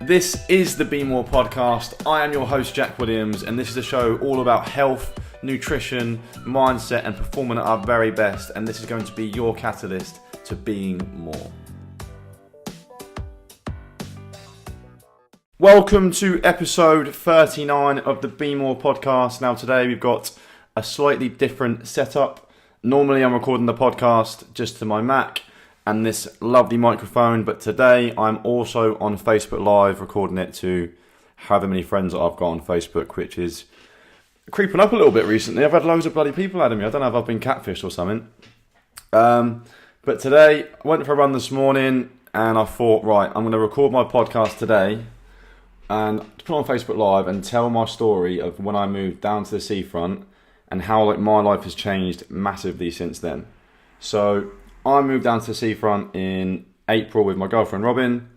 This is the Be More podcast. I am your host, Jack Williams, and this is a show all about health, nutrition, mindset, and performing at our very best. And this is going to be your catalyst to being more. Welcome to episode 39 of the Be More podcast. Now today we've got a slightly different setup. Normally I'm recording the podcast just to my Mac and this lovely microphone, but today I'm also on Facebook Live recording it to however many friends that I've got on Facebook, which is creeping up a little bit recently. I've had loads of bloody people adding me. I don't know if I've been catfished or something. But today I went for a run this morning and I thought, right, I'm going to record my podcast today and put it on Facebook Live and tell my story of when I moved down to the seafront and how my life has changed massively since then. So I moved down to the seafront in April with my girlfriend Robin,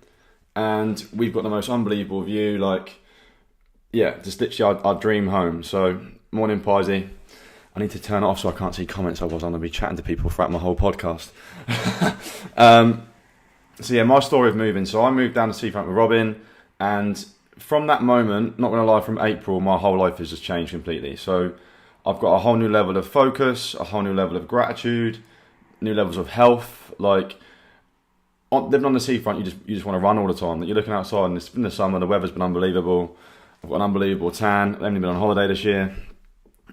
and we've got the most unbelievable view. Just literally our dream home. So morning, Pisey. I need to turn it off so I can't see comments, otherwise I'm going to be chatting to people throughout my whole podcast. My story of moving. So I moved down to the seafront with Robin, and from that moment, not going to lie, from April, my whole life has just changed completely. So I've got a whole new level of focus, a whole new level of gratitude, new levels of health. Living on the seafront, you just want to run all the time. You're looking outside and it's been the summer, the weather's been unbelievable. I've got an unbelievable tan. I've only been on holiday this year.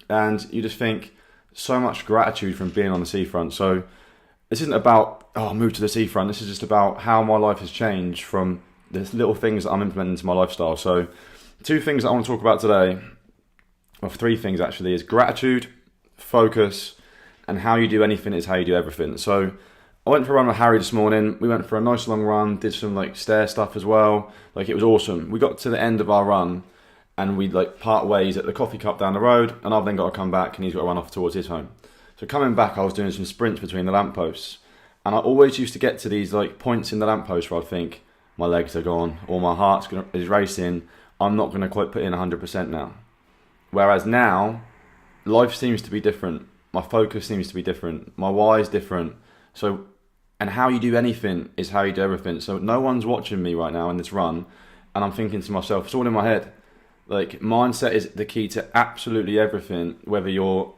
And you just think so much gratitude from being on the seafront. So this isn't about, I moved to the seafront. This is just about how my life has changed from the little things that I'm implementing into my lifestyle. So two things that I want to talk about today, well, three things actually, is gratitude, focus, and how you do anything is how you do everything. So I went for a run with Harry this morning. We went for a nice long run, did some stair stuff as well. It was awesome. We got to the end of our run and we part ways at the coffee cup down the road, and I've then got to come back and he's got to run off towards his home. So coming back, I was doing some sprints between the lampposts, and I always used to get to these points in the lamppost where I'd think, my legs are gone or my heart is racing. I'm not going to quite put in 100% now. Whereas now, life seems to be different. My focus seems to be different. My why is different. So, and how you do anything is how you do everything. So no one's watching me right now in this run, and I'm thinking to myself, it's all in my head. Mindset is the key to absolutely everything, whether you're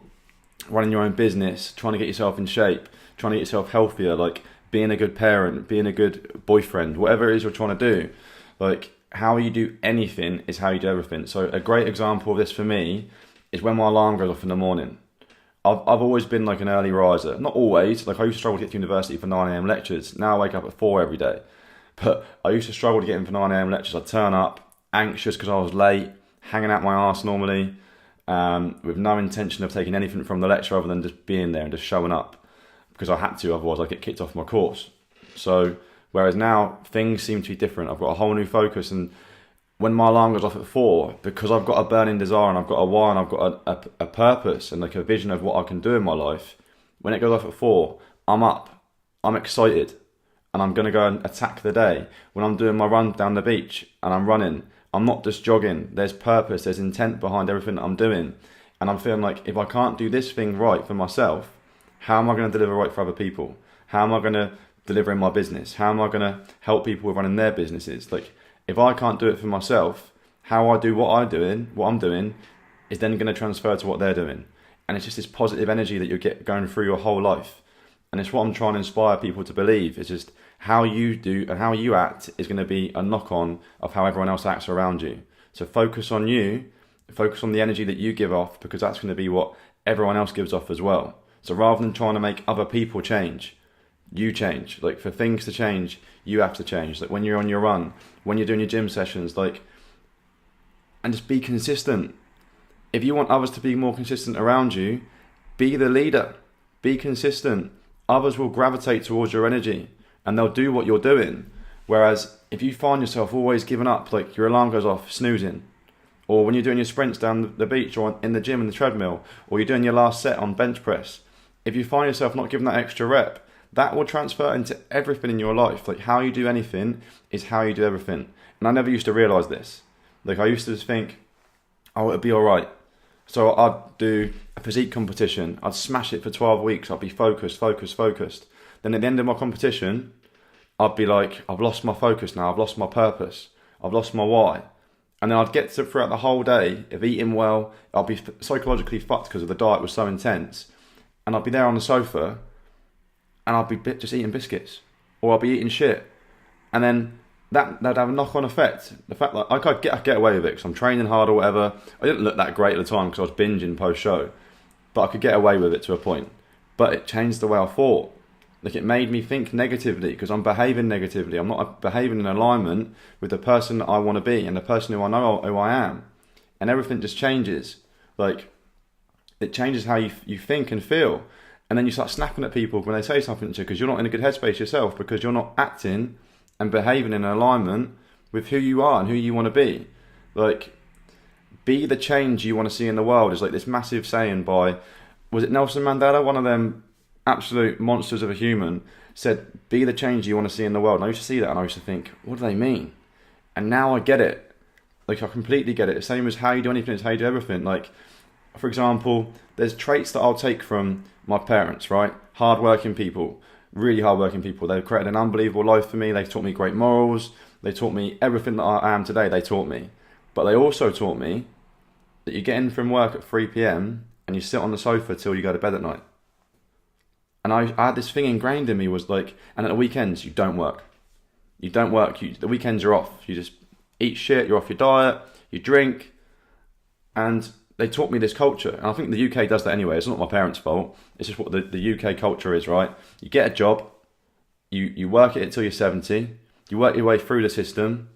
running your own business, trying to get yourself in shape, trying to get yourself healthier, being a good parent, being a good boyfriend, whatever it is you're trying to do. How you do anything is how you do everything. So a great example of this for me is when my alarm goes off in the morning. I've always been an early riser. Not always. I used to struggle to get to university for 9 a.m. lectures. Now I wake up at 4 every day. But I used to struggle to get in for 9 a.m. lectures. I'd turn up anxious because I was late, hanging out my arse normally, with no intention of taking anything from the lecture other than just being there and just showing up. Because I had to, otherwise I'd get kicked off my course. So, whereas now things seem to be different. I've got a whole new focus, and when my alarm goes off at 4, because I've got a burning desire and I've got a why and I've got a purpose and a vision of what I can do in my life, when it goes off at 4, I'm up, I'm excited, and I'm going to go and attack the day. When I'm doing my run down the beach and I'm running, I'm not just jogging. There's purpose, there's intent behind everything that I'm doing. And I'm feeling if I can't do this thing right for myself, how am I going to deliver right for other people? How am I going to deliver in my business? How am I going to help people with running their businesses? If I can't do it for myself, how I do what I'm doing is then going to transfer to what they're doing. And it's just this positive energy that you get going through your whole life. And it's what I'm trying to inspire people to believe. It's just how you do and how you act is going to be a knock-on of how everyone else acts around you. So focus on you, focus on the energy that you give off, because that's going to be what everyone else gives off as well. So rather than trying to make other people change, you change. For things to change, you have to change. When you're on your run, when you're doing your gym sessions, and just be consistent. If you want others to be more consistent around you, be the leader. Be consistent. Others will gravitate towards your energy and they'll do what you're doing. Whereas if you find yourself always giving up, your alarm goes off, snoozing, or when you're doing your sprints down the beach or in the gym in the treadmill, or you're doing your last set on bench press, if you find yourself not giving that extra rep, that will transfer into everything in your life. How you do anything is how you do everything. And I never used to realise this. I used to just think, it'll be alright. So I'd do a physique competition. I'd smash it for 12 weeks. I'd be focused. Then at the end of my competition, I'd be I've lost my focus now. I've lost my purpose. I've lost my why. And then I'd get to throughout the whole day of eating well, I'd be psychologically fucked because the diet was so intense. And I'd be there on the sofa and I'd be just eating biscuits. Or I'd be eating shit. And then that'd have a knock-on effect. The fact that I could get away with it because I'm training hard or whatever. I didn't look that great at the time because I was binging post-show. But I could get away with it to a point. But it changed the way I thought. Like, it made me think negatively because I'm behaving negatively. I'm not behaving in alignment with the person that I want to be and the person who I know who I am. And everything just changes. Like, it changes how you think and feel. And then you start snapping at people when they say something to you because you're not in a good headspace yourself, because you're not acting and behaving in alignment with who you are and who you want to be. Like, be the change you want to see in the world is like this massive saying by, was it Nelson Mandela? One of them absolute monsters of a human said, be the change you want to see in the world. And I used to see that and I used to think, what do they mean? And now I get it. Like, I completely get it. The same as how you do anything is how you do everything. Like, for example, there's traits that I'll take from my parents, right? Hardworking people, really hardworking people. They've created an unbelievable life for me. They taught me great morals. They taught me everything that I am today. They taught me. But they also taught me that you get in from work at 3 p.m. and you sit on the sofa till you go to bed at night. And I had this thing ingrained in me was like, and at the weekends, you don't work. You don't work. The weekends are off. You just eat shit. You're off your diet. You drink. And they taught me this culture. And I think the UK does that anyway. It's not my parents' fault. It's just what the UK culture is, right? You get a job. You work it until you're 70. You work your way through the system.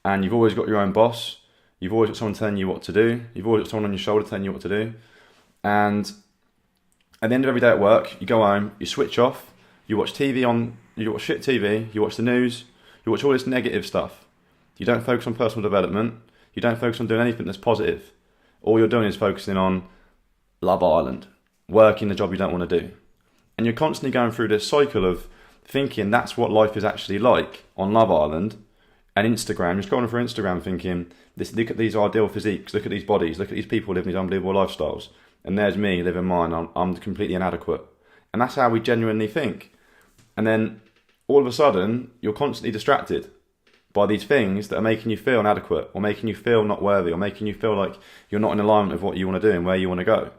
And you've always got your own boss. You've always got someone telling you what to do. You've always got someone on your shoulder telling you what to do. And at the end of every day at work, you go home, you switch off, you watch shit TV, you watch the news, you watch all this negative stuff. You don't focus on personal development. You don't focus on doing anything that's positive. All you're doing is focusing on Love Island, working the job you don't want to do. And you're constantly going through this cycle of thinking that's what life is actually like on Love Island and Instagram. You're scrolling through Instagram thinking, look at these ideal physiques, look at these bodies, look at these people living these unbelievable lifestyles. And there's me living mine. I'm completely inadequate. And that's how we genuinely think. And then all of a sudden, you're constantly distracted by these things that are making you feel inadequate or making you feel not worthy or making you feel like you're not in alignment with what you want to do and where you want to go.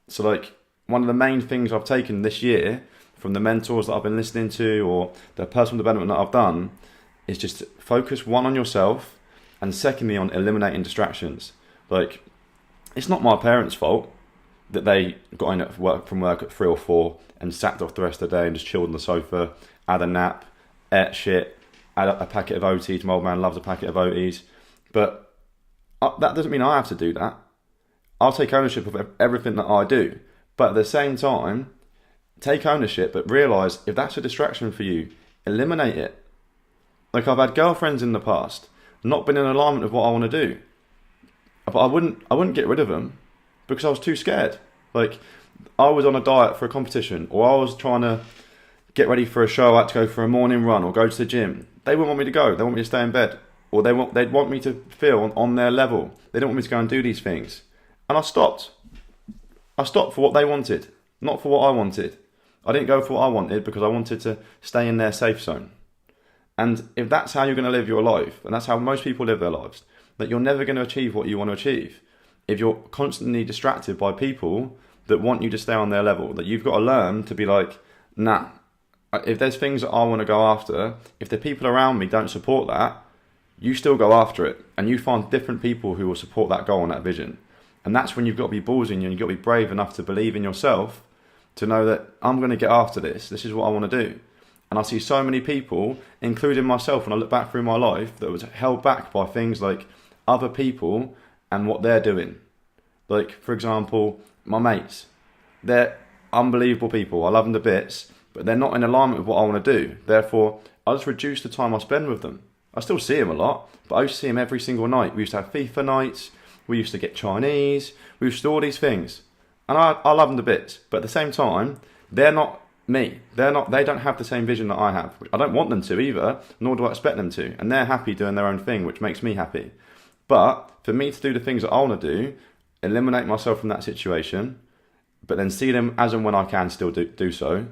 So like, one of the main things I've taken this year from the mentors that I've been listening to or the personal development that I've done is just focus, one, on yourself, and secondly, on eliminating distractions. Like, it's not my parents' fault that they got in from work at 3 or 4 and sacked off the rest of the day and just chilled on the sofa, had a nap, ate shit, had a packet of OTs. My old man loves a packet of OTs. But that doesn't mean I have to do that. I'll take ownership of everything that I do. But at the same time, take ownership, but realise if that's a distraction for you, eliminate it. Like, I've had girlfriends in the past, not been in alignment with what I want to do. But I wouldn't get rid of them because I was too scared. Like, I was on a diet for a competition, or I was trying to get ready for a show. I had to go for a morning run or go to the gym. They wouldn't want me to go. They want me to stay in bed, or they'd want me to feel on their level. They don't want me to go and do these things. And I stopped. I stopped for what they wanted, not for what I wanted. I didn't go for what I wanted because I wanted to stay in their safe zone. And if that's how you're going to live your life, and that's how most people live their lives, that you're never going to achieve what you want to achieve. If you're constantly distracted by people that want you to stay on their level, that you've got to learn to be like, nah, if there's things that I want to go after, if the people around me don't support that, you still go after it. And you find different people who will support that goal and that vision. And that's when you've got to be ballsy and you've got to be brave enough to believe in yourself, to know that I'm going to get after this. This is what I want to do. And I see so many people, including myself, when I look back through my life, that was held back by things like other people and what they're doing. Like, for example, my mates. They're unbelievable people. I love them to bits, but they're not in alignment with what I want to do. Therefore, I just reduce the time I spend with them. I still see them a lot, but I used to see them every single night. We used to have FIFA nights. We used to get Chinese. We used to do all these things. And I love them to bits. But at the same time, they're not me. They don't have the same vision that I have. I don't want them to either, nor do I expect them to. And they're happy doing their own thing, which makes me happy. But for me to do the things that I want to do, eliminate myself from that situation, but then see them as and when I can still do so,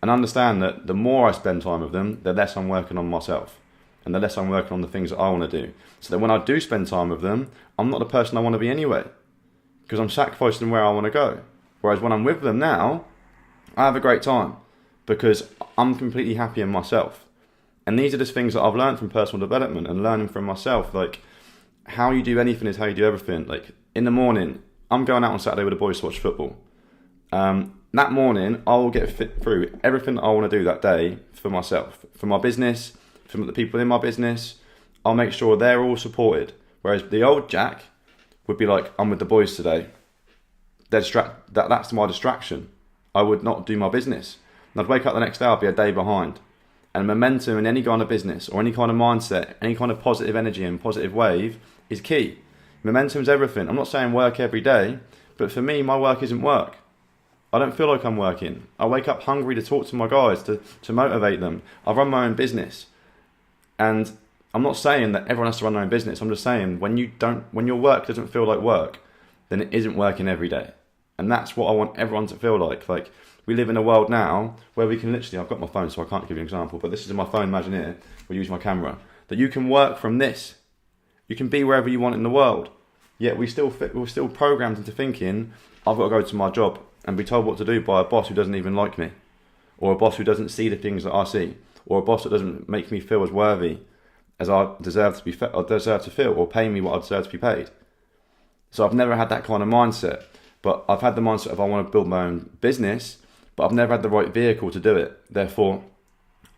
and understand that the more I spend time with them, the less I'm working on myself. and the less I'm working on the things that I want to do. So that when I do spend time with them, I'm not the person I want to be anyway, because I'm sacrificing where I want to go. Whereas when I'm with them now, I have a great time because I'm completely happy in myself. And these are just things that I've learned from personal development and learning from myself. Like, how you do anything is how you do everything. Like, in the morning, I'm going out on Saturday with the boys to watch football. That morning, I will get fit through everything that I want to do that day for myself, for my business, for the people in my business. I'll make sure they're all supported. Whereas the old Jack would be like, I'm with the boys today. That's my distraction. I would not do my business. And I'd wake up the next day, I'd be a day behind. And momentum in any kind of business or any kind of mindset, any kind of positive energy and positive wave is key. Momentum is everything. I'm not saying work every day, but for me, my work isn't work. I don't feel like I'm working. I wake up hungry to talk to my guys, to motivate them. I run my own business. And I'm not saying that everyone has to run their own business. I'm just saying when your work doesn't feel like work, then it isn't working every day. And that's what I want everyone to feel like. Like, we live in a world now where we can literally, I've got my phone, so I can't give you an example, but this is my phone, imagine here, we'll use my camera, that you can work from this. You can be wherever you want in the world. Yet we're still programmed into thinking, I've got to go to my job and be told what to do by a boss who doesn't even like me, or a boss who doesn't see the things that I see, or a boss that doesn't make me feel as worthy as I deserve to feel, or pay me what I deserve to be paid. So I've never had that kind of mindset, but I've had the mindset of I want to build my own business, but I've never had the right vehicle to do it. Therefore,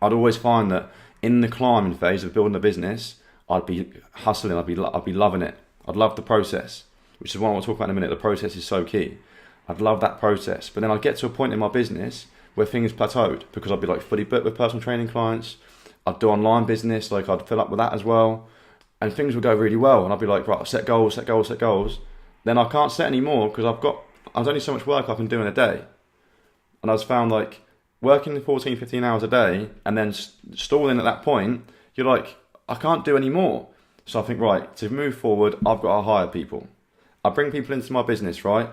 I'd always find that in the climbing phase of building a business, I'd be hustling, I'd be loving it. I'd love the process, which is what I want to talk about in a minute. The process is so key. I'd love that process. But then I'd get to a point in my business where things plateaued, because I'd be like fully booked with personal training clients. I'd do online business, like I'd fill up with that as well. And things would go really well. And I'd be like, right, set goals. Then I can't set any more because there's only so much work I can do in a day. And I was found like working 14, 15 hours a day and then stalling at that point, you're like, I can't do any more. So I think, right, to move forward, I've got to hire people. I bring people into my business, right?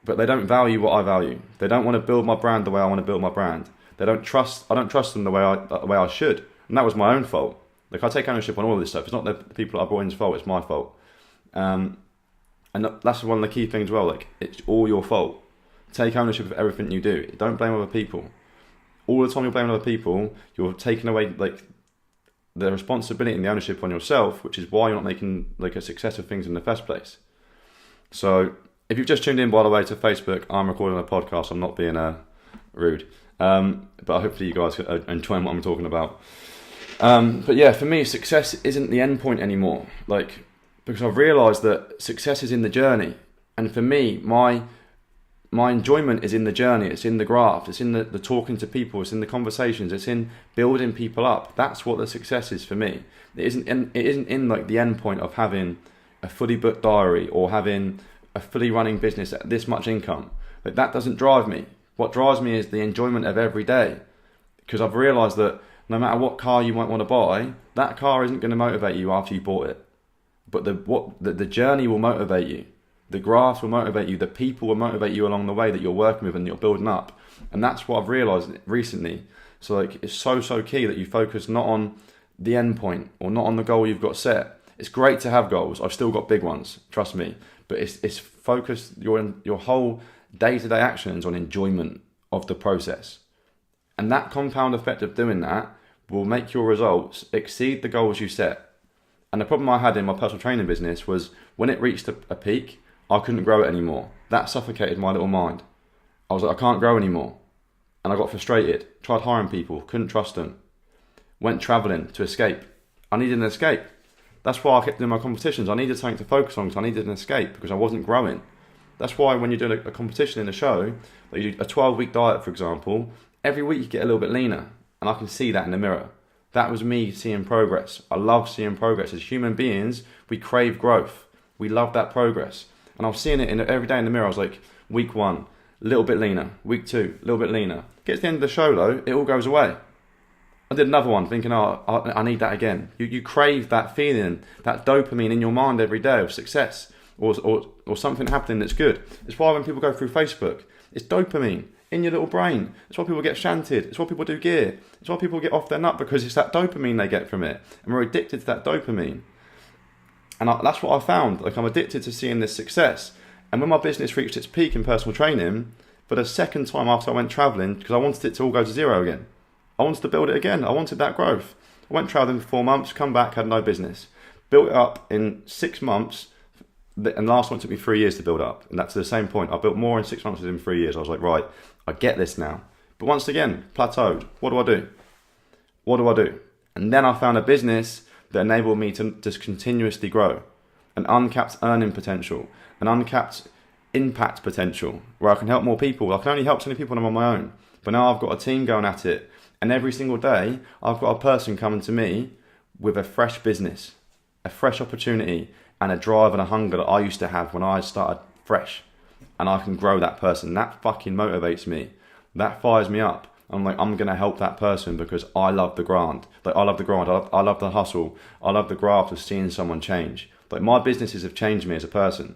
But they don't value what I value. They don't want to build my brand the way I want to build my brand. I don't trust them the way I should. And that was my own fault. Like, I take ownership on all of this stuff. It's not the people I brought in's fault, it's my fault. And that's one of the key things as well. Like, it's all your fault. Take ownership of everything you do. Don't blame other people. All the time you're blaming other people, you're taking away like the responsibility and the ownership on yourself, which is why you're not making like a success of things in the first place. So if you've just tuned in, by the way, to Facebook, I'm recording a podcast. I'm not being rude, but hopefully you guys are enjoying what I'm talking about. But yeah, for me, success isn't the end point anymore. Like, because I've realised that success is in the journey, and for me, my enjoyment is in the journey. It's in the graft. It's in the talking to people. It's in the conversations. It's in building people up. That's what the success is for me. It isn't in like the end point of having a fully booked diary or having a fully running business at this much income. Like, that doesn't drive me. What drives me is the enjoyment of every day, because I've realised that no matter what car you might want to buy, that car isn't going to motivate you after you bought it. But the journey will motivate you. The graphs will motivate you. The people will motivate you along the way that you're working with and you're building up. And that's what I've realised recently. So like, it's so key that you focus not on the end point or not on the goal you've got set. It's great to have goals. I've still got big ones, trust me. But it's focused your whole day-to-day actions on enjoyment of the process. And that compound effect of doing that will make your results exceed the goals you set. And the problem I had in my personal training business was when it reached a peak, I couldn't grow it anymore. That suffocated my little mind. I was like, I can't grow anymore. And I got frustrated. Tried hiring people, couldn't trust them. Went travelling to escape. I needed an escape. That's why I kept doing my competitions. I needed something to focus on because I needed an escape because I wasn't growing. That's why when you're doing a competition in a show, like you do a 12-week diet, for example, every week you get a little bit leaner. And I can see that in the mirror. That was me seeing progress. I love seeing progress. As human beings, we crave growth. We love that progress. And I was seeing it every day in the mirror. I was like, week 1, a little bit leaner. Week 2, a little bit leaner. Gets to the end of the show though, it all goes away. I did another one thinking, I need that again. You crave that feeling, that dopamine in your mind every day of success or something happening that's good. It's why when people go through Facebook, it's dopamine. in your little brain. It's why people get shanted. It's why people do gear. It's why people get off their nut, because it's that dopamine they get from it. And we're addicted to that dopamine. And that's what I found. Like, I'm addicted to seeing this success. And when my business reached its peak in personal training, for the second time after I went traveling, because I wanted it to all go to zero again. I wanted to build it again. I wanted that growth. I went traveling for 4 months, come back, had no business. Built it up in 6 months, and last one took me 3 years to build up. And that's the same point. I built more in 6 months than in 3 years. I was like, right, I get this now. But once again, plateaued. What do I do? What do I do? And then I found a business that enabled me to just continuously grow. An uncapped earning potential, an uncapped impact potential, where I can help more people. I can only help so many people when I'm on my own. But now I've got a team going at it. And every single day, I've got a person coming to me with a fresh business, a fresh opportunity, and a drive and a hunger that I used to have when I started fresh. And I can grow that person. That fucking motivates me. That fires me up. I'm like, I'm going to help that person because I love the grind. Like, I love the grind. I love the hustle. I love the graft of seeing someone change. Like, my businesses have changed me as a person.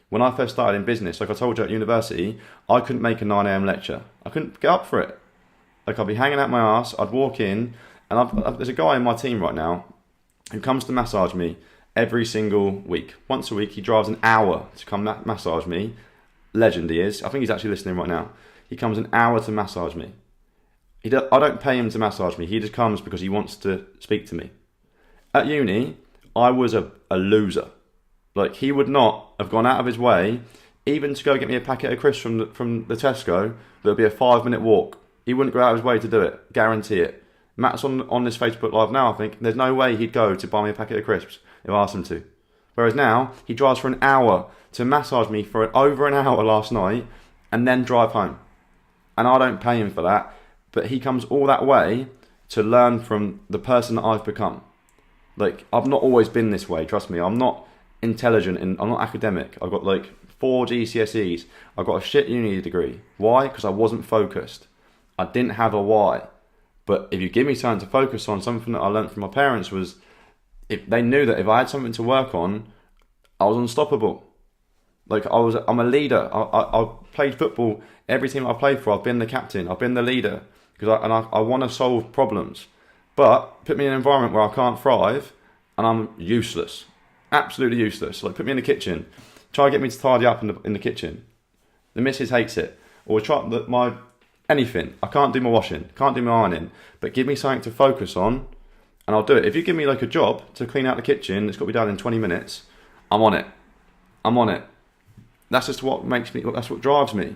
When I first started in business, like I told you at university, I couldn't make a 9 a.m. lecture. I couldn't get up for it. Like, I'd be hanging out my ass, I'd walk in, and there's a guy in my team right now who comes to massage me every single week. Once a week, he drives an hour to come massage me. Legend he is. I think he's actually listening right now. He comes an hour to massage me. I don't pay him to massage me. He just comes because he wants to speak to me. At uni, I was a loser. Like, he would not have gone out of his way even to go get me a packet of crisps from the Tesco. That would be a 5-minute walk. He wouldn't go out of his way to do it. Guarantee it. Matt's on this Facebook Live now, I think. There's no way he'd go to buy me a packet of crisps if I asked him to. Whereas now, he drives for an hour to massage me for over an hour last night and then drive home. And I don't pay him for that. But he comes all that way to learn from the person that I've become. Like, I've not always been this way, trust me. I'm not intelligent and I'm not academic. I've got like 4 GCSEs. I've got a shit uni degree. Why? Because I wasn't focused. I didn't have a why. But if you give me something to focus on, something that I learned from my parents was, if they knew that if I had something to work on, I was unstoppable. Like, I'm a leader. I played football. Every team I played for, I've been the captain. I've been the leader. Because I want to solve problems. But put me in an environment where I can't thrive and I'm useless. Absolutely useless. Like, put me in the kitchen. Try to get me to tidy up in the kitchen. The missus hates it. Or anything. I can't do my washing. Can't do my ironing. But give me something to focus on and I'll do it. If you give me like a job to clean out the kitchen, it's got to be done in 20 minutes. I'm on it. I'm on it. That's just what makes me, that's what drives me.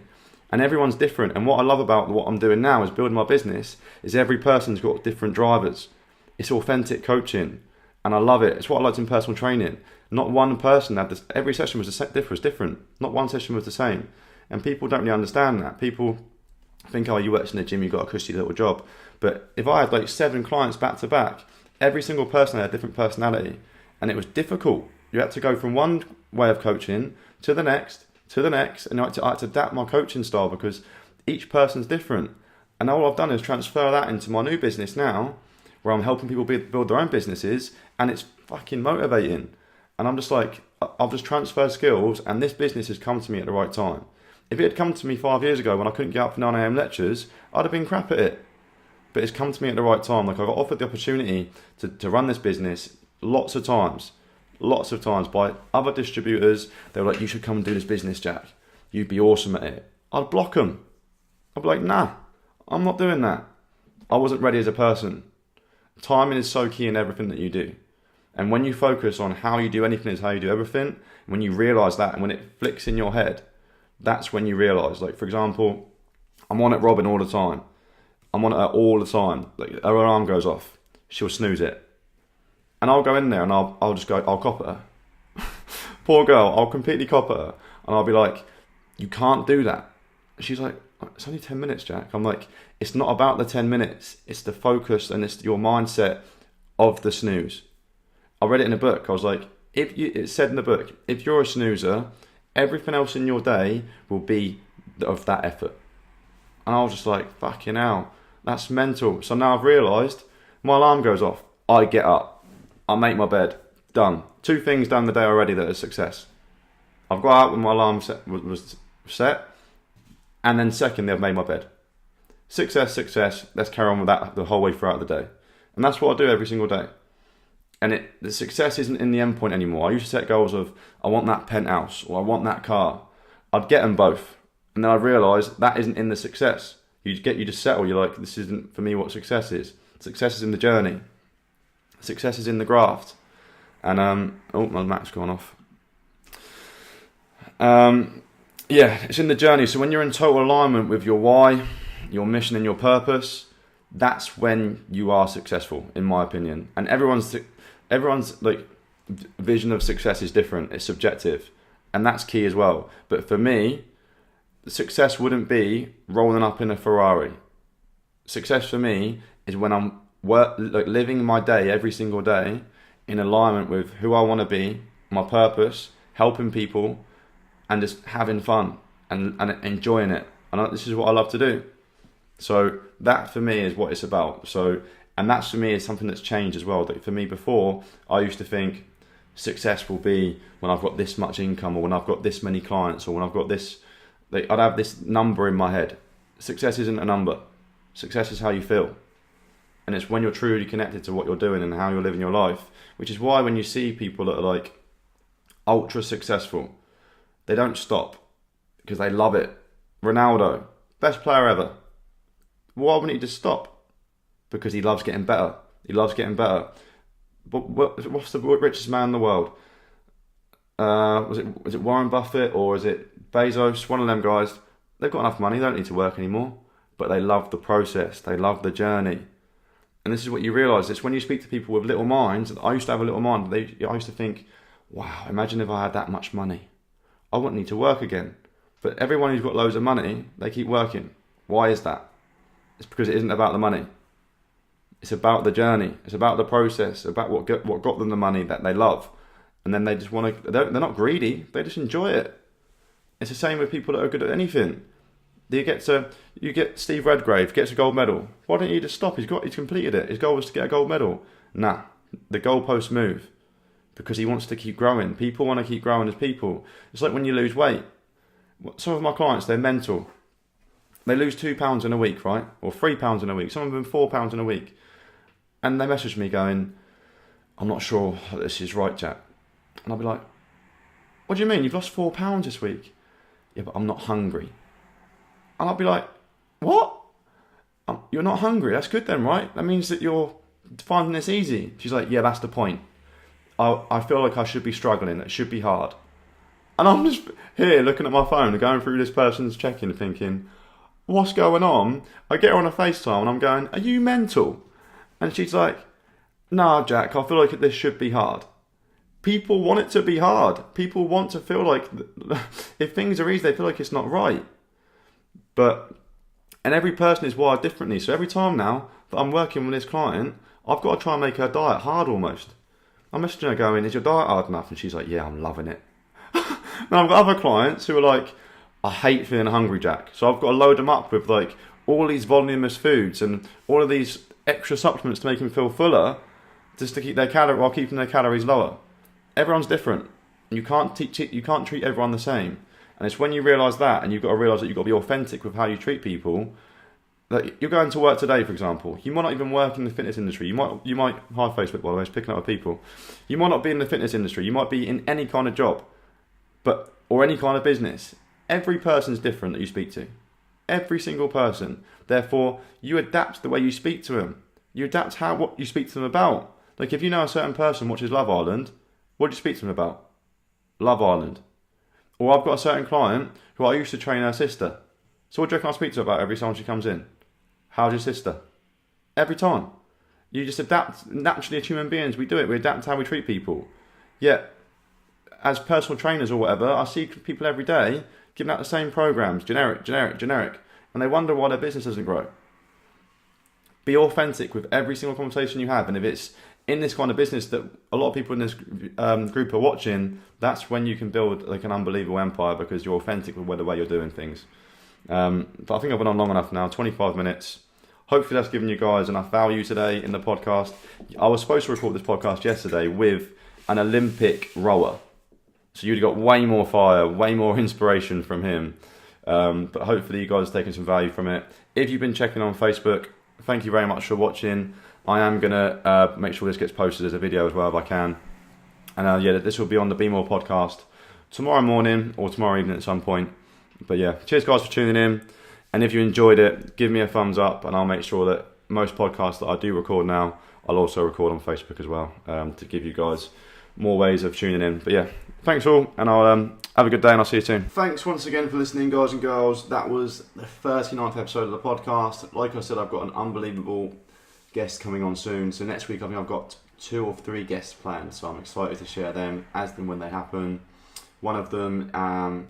And everyone's different. And what I love about what I'm doing now is building my business is every person's got different drivers. It's authentic coaching. And I love it. It's what I liked in personal training. Not one person had this. Every session was different. Not one session was the same. And people don't really understand that. People think, oh, you worked in the gym, you got a cushy little job. But if I had like 7 clients back to back, every single person had a different personality. And it was difficult. You had to go from one way of coaching to the next, and I had to adapt my coaching style because each person's different. And all I've done is transfer that into my new business now, where I'm helping people build their own businesses, and it's fucking motivating. And I'm just like, I've just transferred skills, and this business has come to me at the right time. If it had come to me 5 years ago when I couldn't get up for 9 a.m. lectures, I'd have been crap at it. But it's come to me at the right time. Like, I got offered the opportunity to run this business lots of times by other distributors. They were like, you should come and do this business, Jack. You'd be awesome at it. I'd block them. I'd be like, nah, I'm not doing that. I wasn't ready as a person. Timing is so key in everything that you do. And when you focus on how you do anything is how you do everything, when you realise that and when it flicks in your head, that's when you realise. Like, for example, I'm on at Robin all the time. I'm on at her all the time. Like, her alarm goes off. She'll snooze it. And I'll go in there and I'll just go, I'll cop at her. Poor girl, I'll completely cop at her. And I'll be like, you can't do that. She's like, it's only 10 minutes, Jack. I'm like, it's not about the 10 minutes. It's the focus and it's your mindset of the snooze. I read it in a book. I was like, it said in the book, if you're a snoozer, everything else in your day will be of that effort. And I was just like, fucking hell, that's mental. So now I've realised my alarm goes off. I get up. I make my bed. Done. 2 things done the day already that are success. I've got out when my alarm was set. And then secondly, I've made my bed. Success, success. Let's carry on with that the whole way throughout the day. And that's what I do every single day. And the success isn't in the end point anymore. I used to set goals of, I want that penthouse or I want that car. I'd get them both. And then I realised that isn't in the success. You just settle. You're like, this isn't for me what success is. Success is in the journey. Success is in the graft. And, my Mac's gone off. It's in the journey. So when you're in total alignment with your why, your mission and your purpose, that's when you are successful, in my opinion. And everyone's like vision of success is different. It's subjective, and that's key as well. But for me, success wouldn't be rolling up in a Ferrari. Success for me is when I'm living my day every single day in alignment with who I want to be, my purpose, helping people, and just having fun and enjoying it. And this is what I love to do. So that for me is what it's about. So, and that's for me is something that's changed as well. That for me before, I used to think success will be when I've got this much income, or when I've got this many clients, or when I've got this, I'd have this number in my head. Success isn't a number. Success is how you feel. And it's when you're truly connected to what you're doing and how you're living your life, which is why when you see people that are like ultra successful, they don't stop because they love it. Ronaldo, best player ever. Why wouldn't he just stop? Because he loves getting better. He loves getting better. But what's the richest man in the world? Was it Warren Buffett or is it Bezos? One of them guys. They've got enough money. They don't need to work anymore. But they love the process. They love the journey. And this is what you realise. It's when you speak to people with little minds. I used to have a little mind. I used to think, wow, imagine if I had that much money. I wouldn't need to work again. But everyone who's got loads of money, they keep working. Why is that? It's because it isn't about the money. It's about the journey. It's about the process, about what got them the money that they love. And then they just want to, they're not greedy, they just enjoy it. It's the same with people that are good at anything. You get Steve Redgrave, gets a gold medal. Why don't you just stop? He's completed it. His goal was to get a gold medal. Nah, the goalposts move because he wants to keep growing. People want to keep growing as people. It's like when you lose weight. Some of my clients, they're mental. They lose £2 in a week, right? Or £3 in a week. Some of them £4 in a week. And they message me going, I'm not sure this is right, Jack. And I'll be like, what do you mean? You've lost £4 this week? Yeah, but I'm not hungry. And I'll be like, what? You're not hungry? That's good then, right? That means that you're finding this easy. She's like, yeah, that's the point. I feel like I should be struggling. It should be hard. And I'm just here looking at my phone and going through this person's check-in thinking, what's going on? I get her on a FaceTime and I'm going, are you mental? And she's like, nah, Jack, I feel like this should be hard. People want it to be hard. People want to feel like if things are easy, they feel like it's not right. And every person is wired differently. So every time now that I'm working with this client, I've got to try and make her diet hard almost. I'm messaging her going, is your diet hard enough? And she's like, yeah, I'm loving it. And I've got other clients who are like, I hate feeling hungry, Jack. So I've got to load them up with like all these voluminous foods and all of these extra supplements to make them feel fuller, just to keep their while keeping their calories lower. Everyone's different. You can't treat everyone the same. And it's when you realise that, and you've got to realise that you've got to be authentic with how you treat people. Like you're going to work today, for example. You might not even work in the fitness industry. You might hi Facebook, by the way, it's picking up with people. You might not be in the fitness industry. You might be in any kind of job, or any kind of business. Every person's different that you speak to. Every single person. Therefore, you adapt the way you speak to them. You adapt what you speak to them about. Like if you know a certain person watches Love Island, what do you speak to them about? Love Island. Or I've got a certain client who I used to train her sister. So what do you reckon I speak to her about every time she comes in? How's your sister? Every time. You just adapt. Naturally, as human beings, we do it. We adapt how we treat people. Yet, as personal trainers or whatever, I see people every day giving out the same programs, generic, and they wonder why their business doesn't grow. Be authentic with every single conversation you have, and if it's in this kind of business that a lot of people in this group are watching, that's when you can build like an unbelievable empire because you're authentic with the way you're doing things. But I think I've been on long enough now, 25 minutes. Hopefully that's given you guys enough value today in the podcast. I was supposed to record this podcast yesterday with an Olympic rower. So you'd got way more fire, way more inspiration from him. But hopefully you guys are taking some value from it. If you've been checking on Facebook, thank you very much for watching. I am going to make sure this gets posted as a video as well if I can. And yeah, this will be on the Be More podcast tomorrow morning or tomorrow evening at some point. But yeah, cheers guys for tuning in. And if you enjoyed it, give me a thumbs up, and I'll make sure that most podcasts that I do record now, I'll also record on Facebook as well, to give you guys more ways of tuning in. But yeah, thanks all, and I'll have a good day, and I'll see you soon. Thanks once again for listening, guys and girls. That was the 39th episode of the podcast. Like I said, I've got an unbelievable guest coming on soon. So next week, I think I've got 2 or 3 guests planned, so I'm excited to share them as and when they happen. One of them, I'm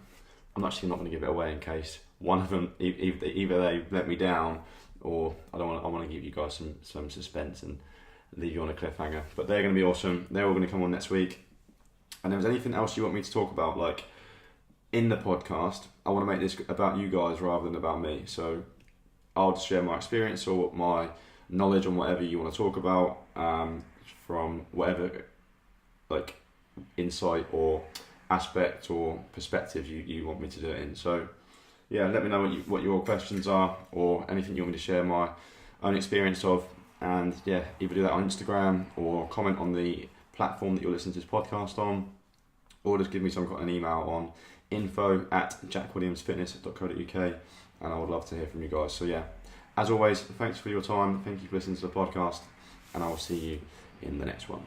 actually not going to give it away in case one of them either they let me down, or I want to give you guys some suspense and leave you on a cliffhanger. But they're going to be awesome. They're all going to come on next week. And if there's anything else you want me to talk about, like in the podcast, I want to make this about you guys rather than about me. So I'll just share my experience or my knowledge on whatever you want to talk about, from whatever like insight or aspect or perspective you want me to do it in. So yeah, let me know what your questions are, or anything you want me to share my own experience of. And yeah, either do that on Instagram or comment on the platform that you're listening to this podcast on, or just give me an email on info@jackwilliamsfitness.co.uk, and I would love to hear from you guys. So yeah, as always, thanks for your time. Thank you for listening to the podcast, and I will see you in the next one.